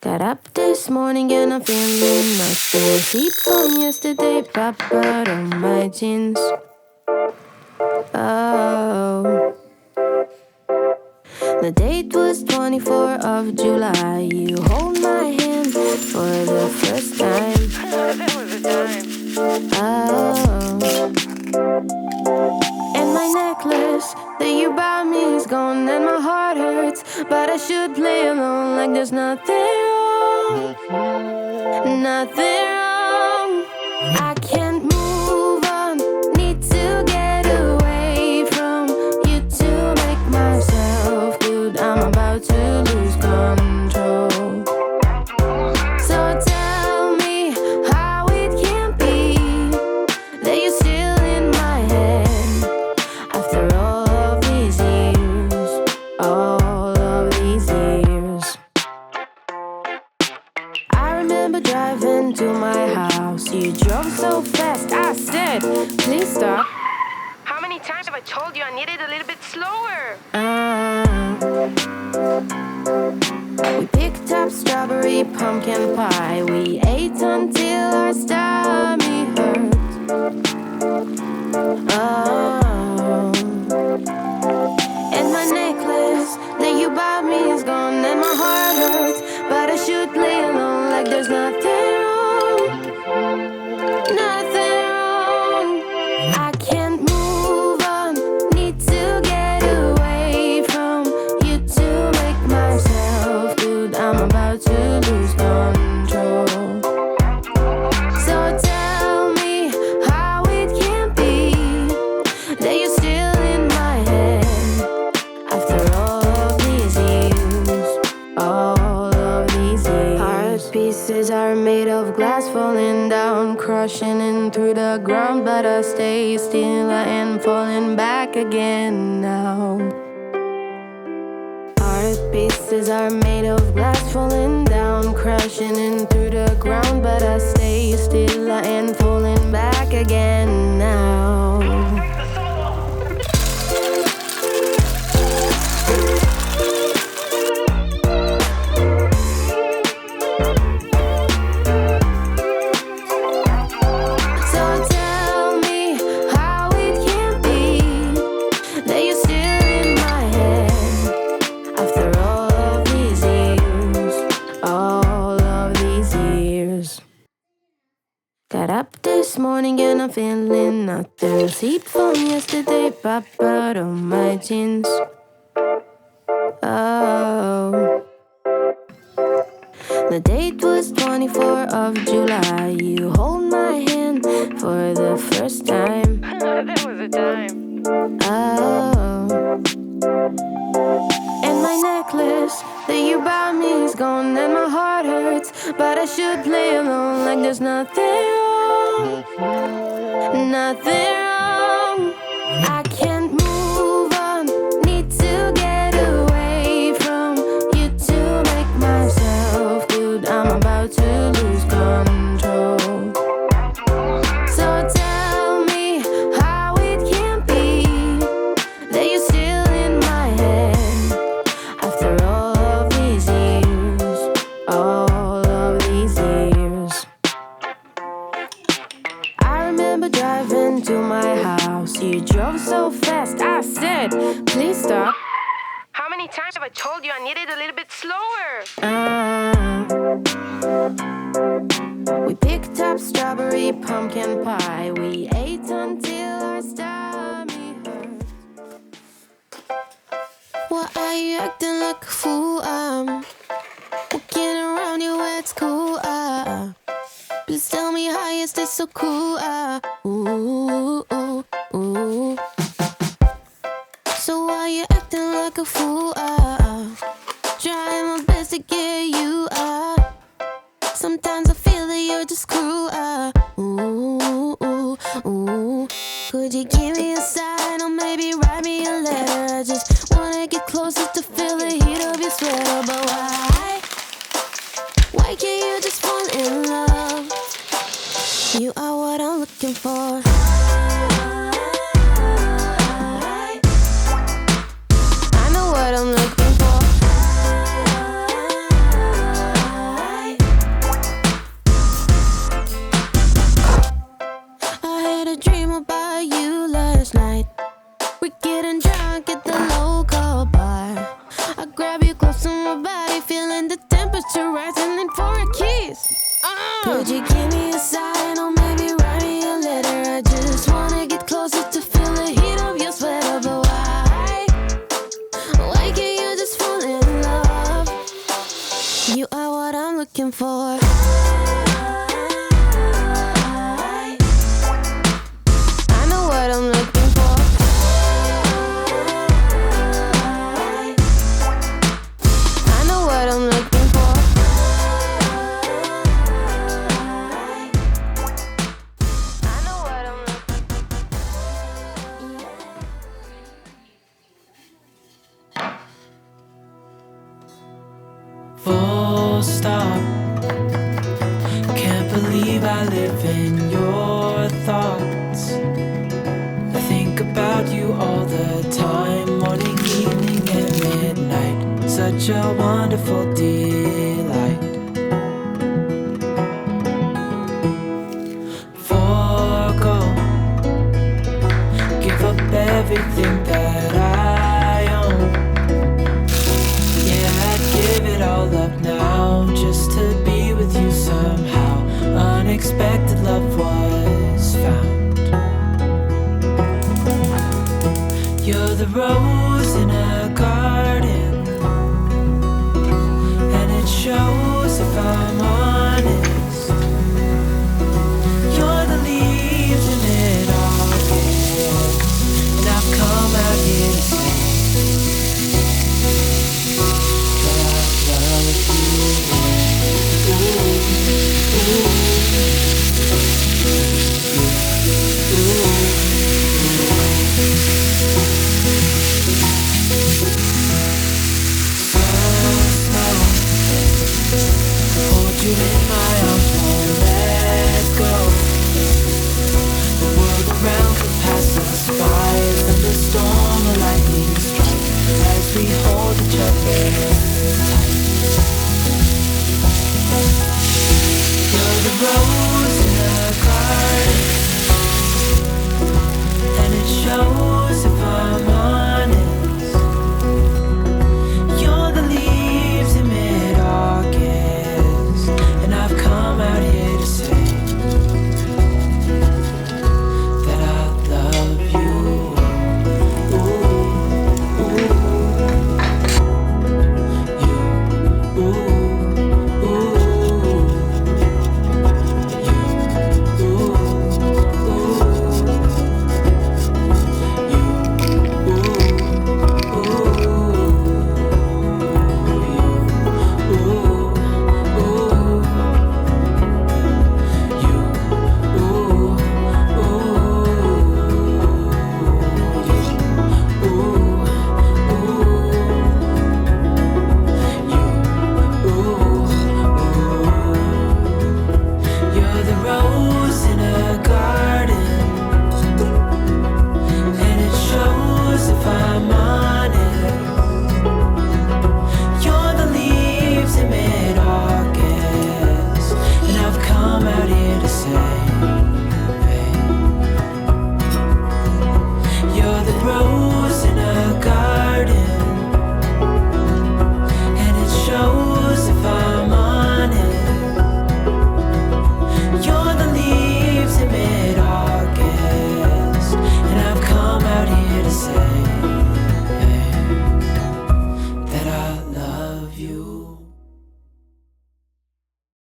Got up this morning and I'm feeling nostalgic from yesterday. Papa on my jeans. Oh, the date was 24th of July. You hold my hand for the first time. That was a time. Oh, and my necklace that you bought me is gone, and my heart hurts, but I should play along like there's nothing wrong, nothing wrong. I can't move on, need to get away from you to make myself good. I'm about to lose control. So tell me how it can be that you're still in my head after all of these years, all of these years. I remember driving to my house. You drove so fast, I said, please stop. How many times have I told you I needed a little bit slower? We picked up strawberry pumpkin pie. We ate until our stomach hurt. Oh, and my necklace that you bought me is gone, and my heart hurts, but I should play along like there's nothing wrong, nothing wrong. I can't move on, need to get away from you to make myself good. I'm about to lose control. So tell me how it can be that you're still in my head after all of these years, all of these years. Heart pieces are made of glass, falling down, crushing in through the ground, but I stay still and falling back again now. Heart pieces are made of glass, falling down, crashing in through the ground, but I stay still and falling back again now. So tell me how it can be that you're still in my head after all of these years, all of these years. Got up this morning and I'm feeling nothing. Sleep from yesterday, Papa on my jeans. Oh, the date was 24th of July. You hold my hand for the first time. That was a time. Oh, and my necklace that you bought me is gone, and my heart hurts, but I should play along like there's nothing wrong, nothing wrong. I can't move on, need to get away from you to make myself good. I'm about to lose control. So tell me how it can be that you're still in my head after all of these years, all of these years. I remember driving to my house. You drove so fast, I said, please stop. How many times have I told you I needed a little bit slower? We picked up strawberry pumpkin pie. We ate until our stomach hurt. Why are you acting like a fool? I'm walking around you at school. Please tell me how is this so cool? Ooh, ooh, ooh. So why you acting like a fool? Trying my best to get you. Sometimes I feel that you're just cruel. Ooh, ooh, ooh. Could you give me a sign or maybe write me a letter? I just wanna get closer to feel the heat of your sweater. But why can't you just fall in love? You are what I'm looking for. I know what I'm looking for. Could you give me a sign or maybe write me a letter? I just wanna get closer to feel the heat of your sweater. But why can't you just fall in love? You are what I'm looking for. I know what I'm looking for. I know what I'm looking for. I know what I'm looking for. Full stop. Can't believe I live in your thoughts. I think about you all the time, morning, evening, and midnight. Such a wonderful delight. Forgo, give up everything that I own. Yeah, I'd give it all up now just to be with you somehow. Unexpected love was found. You're the rose in a garden, and it shows if I'm honest. You're the leaves in it all ends, and I've come out here to say that I love you. Hold you in my arms, won't let go. The world around could pass us by, a thunderstorm, a lightning strike, as we hold each other tight. You're the road